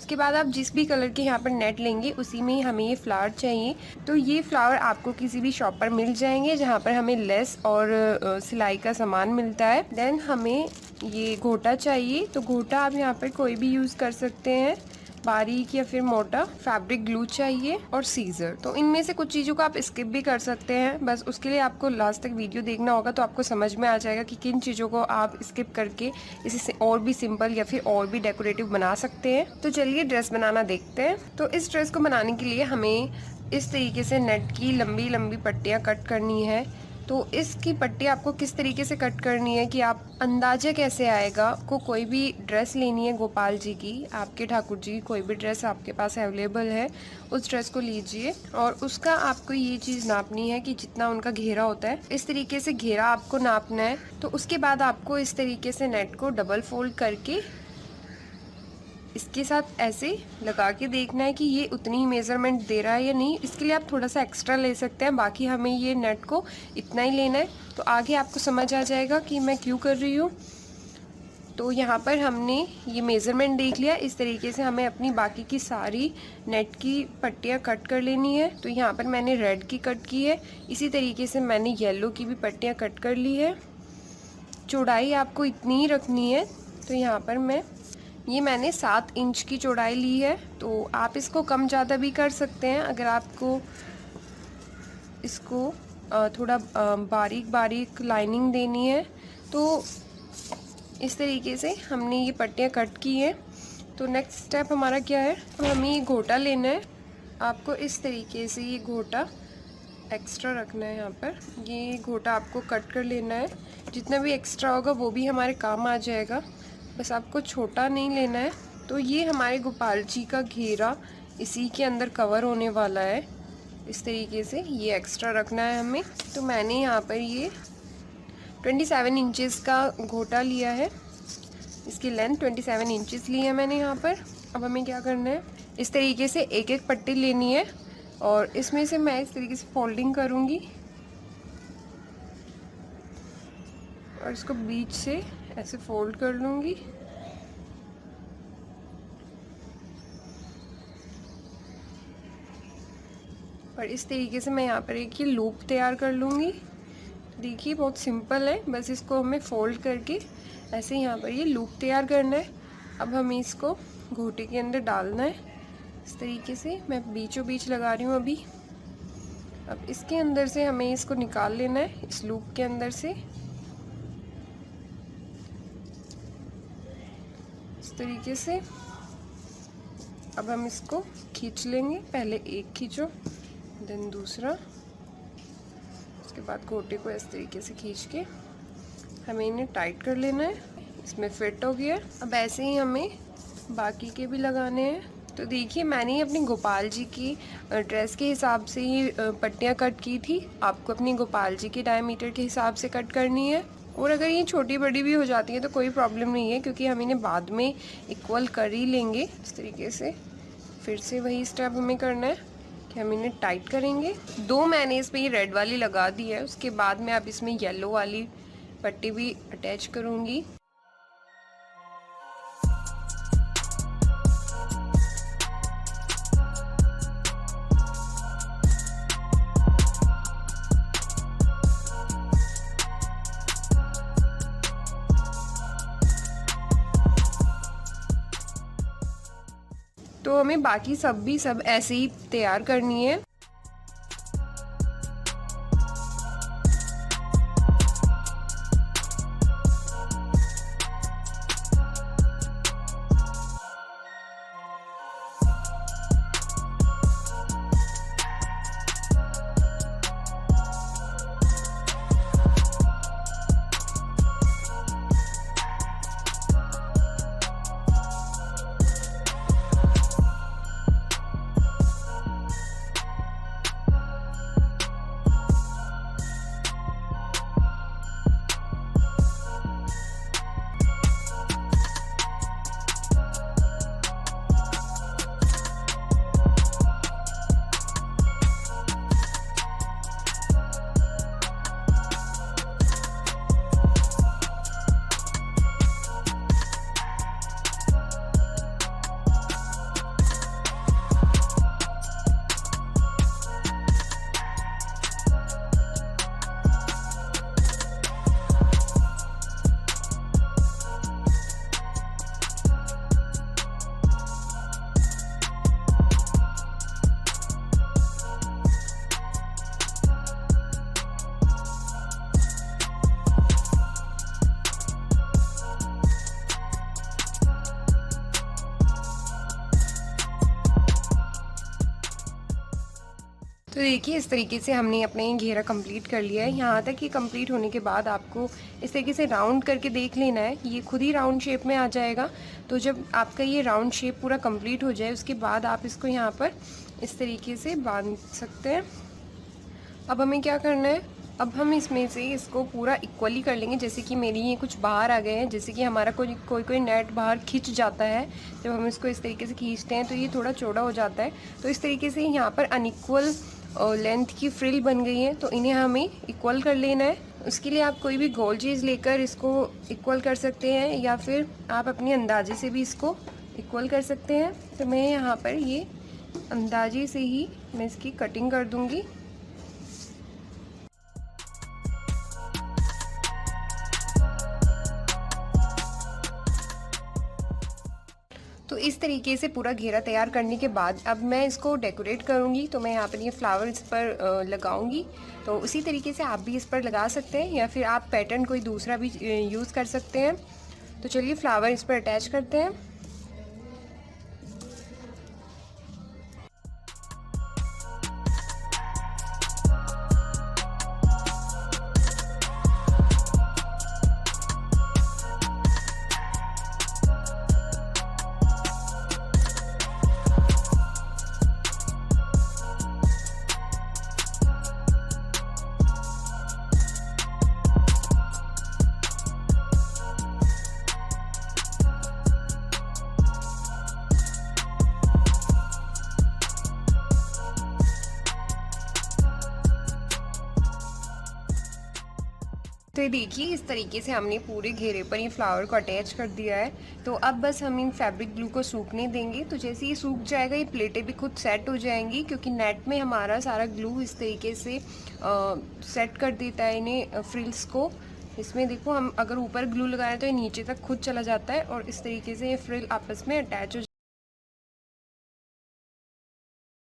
उसके बाद आप जिस भी कलर के यहाँ पर नेट लेंगे उसी में ही हमें ये फ्लावर चाहिए। तो ये फ्लावर आपको किसी भी शॉप पर मिल जाएंगे जहाँ पर हमें लेस और सिलाई का सामान मिलता है। देन हमें ये घोटा चाहिए, तो घोटा आप यहाँ पर कोई भी यूज़ कर सकते हैं, बारीक या फिर मोटा। फैब्रिक ग्लू चाहिए और सीजर। तो इनमें से कुछ चीज़ों को आप स्किप भी कर सकते हैं, बस उसके लिए आपको लास्ट तक वीडियो देखना होगा तो आपको समझ में आ जाएगा कि किन चीज़ों को आप स्किप करके इसे और भी सिंपल या फिर और भी डेकोरेटिव बना सकते हैं। तो चलिए ड्रेस बनाना देखते हैं। तो इस ड्रेस को बनाने के लिए हमें इस तरीके से नेट की लंबी लंबी पट्टियाँ कट करनी है। तो इसकी पट्टी आपको किस तरीके से कट करनी है कि आप अंदाजा कैसे आएगा। को कोई भी ड्रेस लेनी है गोपाल जी की, आपके ठाकुर जी की कोई भी ड्रेस आपके पास अवेलेबल है, उस ड्रेस को लीजिए और उसका आपको ये चीज़ नापनी है कि जितना उनका घेरा होता है इस तरीके से घेरा आपको नापना है। तो उसके बाद आपको इस तरीके से नेट को डबल फोल्ड करके इसके साथ ऐसे लगा के देखना है कि ये उतनी ही मेज़रमेंट दे रहा है या नहीं। इसके लिए आप थोड़ा सा एक्स्ट्रा ले सकते हैं, बाकी हमें ये नेट को इतना ही लेना है। तो आगे आपको समझ आ जाएगा कि मैं क्यों कर रही हूँ। तो यहाँ पर हमने ये मेज़रमेंट देख लिया। इस तरीके से हमें अपनी बाकी की सारी नेट की पट्टियाँ कट कर लेनी है। तो यहाँ पर मैंने रेड की कट की है, इसी तरीके से मैंने येलो की भी पट्टियाँ कट कर ली है। चौड़ाई आपको इतनी ही रखनी है। तो यहाँ पर मैंने 7 इंच की चौड़ाई ली है। तो आप इसको कम ज़्यादा भी कर सकते हैं अगर आपको इसको थोड़ा बारीक बारीक लाइनिंग देनी है। तो इस तरीके से हमने ये पट्टियाँ कट की हैं। तो नेक्स्ट स्टेप हमारा क्या है, अब हमें ये घोटा लेना है। आपको इस तरीके से ये घोटा एक्स्ट्रा रखना है। यहाँ पर ये घोटा आपको कट कर लेना है, जितना भी एक्स्ट्रा होगा वो भी हमारे काम आ जाएगा, बस आपको छोटा नहीं लेना है। तो ये हमारे गोपाल जी का घेरा इसी के अंदर कवर होने वाला है। इस तरीके से ये एक्स्ट्रा रखना है हमें। तो मैंने यहाँ पर ये 27 इंचेस का घोटा लिया है, इसकी लेंथ 27 इंचेस ली है मैंने यहाँ पर। अब हमें क्या करना है, इस तरीके से एक एक पट्टी लेनी है और इसमें से मैं इस तरीके से फोल्डिंग करूँगी और इसको बीच से ऐसे फोल्ड कर लूँगी। और इस तरीके से मैं यहाँ पर एक ये लूप तैयार कर लूँगी। देखिए बहुत सिंपल है, बस इसको हमें फोल्ड करके ऐसे यहाँ पर ये लूप तैयार करना है। अब हमें इसको घोटे के अंदर डालना है। इस तरीके से मैं बीचों बीच लगा रही हूँ अभी। अब इसके अंदर से हमें इसको निकाल लेना है, इस लूप के अंदर से इस तरीके से। अब हम इसको खींच लेंगे, पहले एक खींचो देन दूसरा, उसके बाद घोटे को इस तरीके से खींच के हमें इन्हें टाइट कर लेना है। इसमें फिट हो गया। अब ऐसे ही हमें बाकी के भी लगाने हैं। तो देखिए मैंने अपनी गोपाल जी की ड्रेस के हिसाब से ही पट्टियाँ कट की थी, आपको अपनी गोपाल जी के डायमीटर के हिसाब से कट करनी है। और अगर ये छोटी बड़ी भी हो जाती है तो कोई प्रॉब्लम नहीं है, क्योंकि हम इन्हें बाद में इक्वल कर ही लेंगे। इस तरीके से फिर से वही स्टेप हमें करना है कि हम इन्हें टाइट करेंगे। 2 मैंने इसमें ये रेड वाली लगा दी है, उसके बाद मैं अब इसमें येलो वाली पट्टी भी अटैच करूँगी। तो हमें बाकी सब ऐसे ही तैयार करनी है। तो देखिए इस तरीके से हमने अपना ये घेरा कंप्लीट कर लिया है। यहाँ तक ये कंप्लीट होने के बाद आपको इस तरीके से राउंड करके देख लेना है, ये खुद ही राउंड शेप में आ जाएगा। तो जब आपका ये राउंड शेप पूरा कंप्लीट हो जाए उसके बाद आप इसको यहाँ पर इस तरीके से बांध सकते हैं। अब हमें क्या करना है, अब हम इसमें से इसको पूरा इक्वली कर लेंगे। जैसे कि मेरी ये कुछ बाहर आ गए हैं, जैसे कि हमारा कोई नेट बाहर खिंच जाता है, जब हम इसको इस तरीके से खींचते हैं तो ये थोड़ा चौड़ा हो जाता है। तो इस तरीके से यहाँ पर अनइक्वल लेंथ की फ्रिल बन गई है, तो इन्हें हमें इक्वल कर लेना है। उसके लिए आप कोई भी गोल चीज़ लेकर इसको इक्वल कर सकते हैं, या फिर आप अपने अंदाजे से भी इसको इक्वल कर सकते हैं। तो मैं यहाँ पर ये अंदाजे से ही मैं इसकी कटिंग कर दूँगी। तो इस तरीके से पूरा घेरा तैयार करने के बाद अब मैं इसको डेकोरेट करूँगी। तो मैं यहाँ पर ये फ्लावर इस पर लगाऊँगी। तो उसी तरीके से आप भी इस पर लगा सकते हैं, या फिर आप पैटर्न कोई दूसरा भी यूज़ कर सकते हैं। तो चलिए फ्लावर इस पर अटैच करते हैं। तो ये देखिए इस तरीके से हमने पूरे घेरे पर ये फ्लावर को अटैच कर दिया है। तो अब बस हम इन फैब्रिक ग्लू को सूखने देंगे। तो जैसे ये सूख जाएगा ये प्लेटें भी खुद सेट हो जाएंगी, क्योंकि नेट में हमारा सारा ग्लू इस तरीके से सेट कर देता है इन्हें फ्रिल्स को। इसमें देखो हम अगर ऊपर ग्लू लगाएं तो ये नीचे तक खुद चला जाता है और इस तरीके से ये फ्रिल आपस में अटैच हो